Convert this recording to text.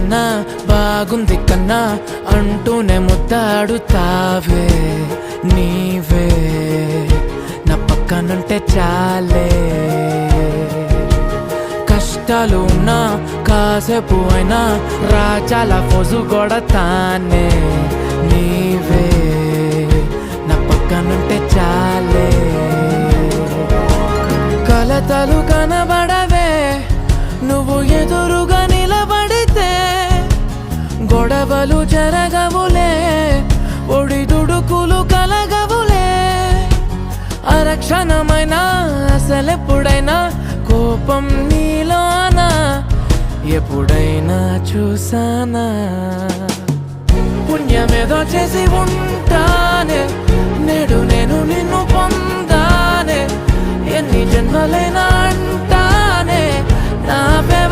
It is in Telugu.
కన్నా బాగుంది కన్నా అంటూనే ముద్దాడుతావే నీవే నా పక్కనుంటే చాలే. కష్టాలు ఉన్నా కాసేపు అయినా రాజాల ఫోజు కొడతానే నీవే నా పక్కనుంటే చాలే. కలతలు కనబడవే నువ్వు ఎదురుగా నిలబడితే, గొడవలు జరగవులే ఒడిదుడుకులు కలగవులే. అరక్షణమైనా అసలెప్పుడైనా కోపం నీలోనా ఎప్పుడైనా చూసానా? పుణ్యమేదో చేసి ఉంటానే నేడు నేను నిన్ను పొందానే. ఎన్ని జన్మలైనా అంటానే నా